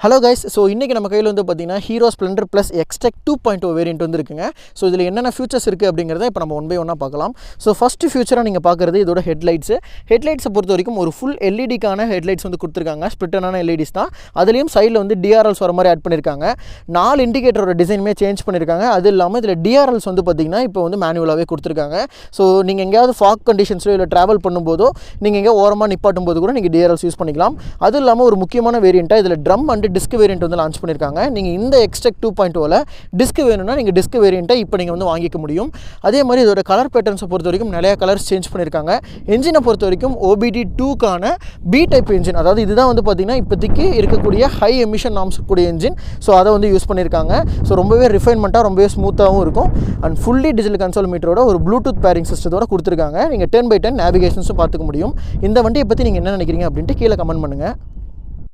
Hello guys, so இன்றைக்கி நம்ம கையில் வந்து பார்த்திங்கன்னா hero Splendor plus Xtec 2.0 variant வந்து இருக்குங்க. ஸோ இதில் என்னென்ன ஃபியூச்சர்ஸ் இருக்குது அப்படிங்கிறத இப்போ நம்ம ஒன் பை ஒன்னாக பார்க்கலாம். ஸோ ஃபஸ்ட்டு ஃபியூச்சராக நீங்கள் பார்க்குறது இதோட ஹெட்லைட்ஸை பொறுத்த வரைக்கும் ஒரு ஃபுல் எல்இடிக்கான ஹெட்லைட்ஸ் வந்து கொடுத்துருக்காங்க. ஸ்பிளிட்டனான எல்இடிஸ் தான். அதுலேயும் சைடில் வந்து டிஆர்எல்ஸ் வர மாதிரி ஆட் பண்ணியிருக்காங்க. 4 இண்டிகேட்டரோட டிசைனுமே சேஞ்ச் பண்ணியிருக்காங்க. அது இல்லாமல் இதில் டிஆர்எல்ஸ் வந்து பார்த்திங்கன்னா இப்போ வந்து மேனுவலாகவே கொடுத்துருக்காங்க. ஸோ நீங்கள் எங்கேயாவது ஃபாக் கண்டிஷன்ஸோ இல்லை ட்ராவல் பண்ணும்போதோ நீங்கள் எங்கேயோ ஓரமாக நிப்பாட்டும் போது கூட நீங்கள் டிஆர்எல்ஸ் யூஸ் பண்ணிக்கலாம். அது இல்லாமல் ஒரு முக்கியமான வேரியண்ட்டாக இதில் ட்ரம் அண்ட் டிஸ்க் வேரியண்ட் வந்து லான்ச் பண்ணியிருக்காங்க. நீங்கள் இந்த எக்ஸ்டெக் 2.0ல டிஸ்க் வேணும்னா நீங்கள் டிஸ்க் வேரியண்ட்டை இப்போ நீங்கள் வந்து வாங்கிக்க முடியும். அதே மாதிரி இதோட கலர் பேட்டர்ன்ஸை பொறுத்த வரைக்கும் நிறையா கலர்ஸ் சேஞ்ச் பண்ணியிருக்காங்க. என்ஜினை பொறுத்த வரைக்கும் OBD2க்கான பி டைப் என்ஜின், அதாவது இதுதான் வந்து பார்த்திங்கன்னா இப்போதைக்கு இருக்கக்கூடிய ஹை எமிஷன் நார்ம்ஸ் கூடிய என்ஜின். ஸோ அதை வந்து யூஸ் பண்ணியிருக்காங்க. ஸோ ரொம்பவே ரிஃபைன்மெண்ட்டாக ரொம்பவே ஸ்மூத்தாகவும் இருக்கும். அண்ட் ஃபுல்லி டிஜிட்டல் கன்சோல் மீட்டரோட ஒரு ப்ளூடூத் பேரிங் சிஸ்டத்தோட கொடுத்துருக்காங்க. நீங்கள் 10/10 நேவிகேஷன்ஸும் பார்த்துக்க முடியும். இந்த வண்டியை பற்றி நீங்கள் என்ன நினைக்கிறீங்க அப்படின்ட்டு கீழே கமெண்ட் பண்ணுங்கள்.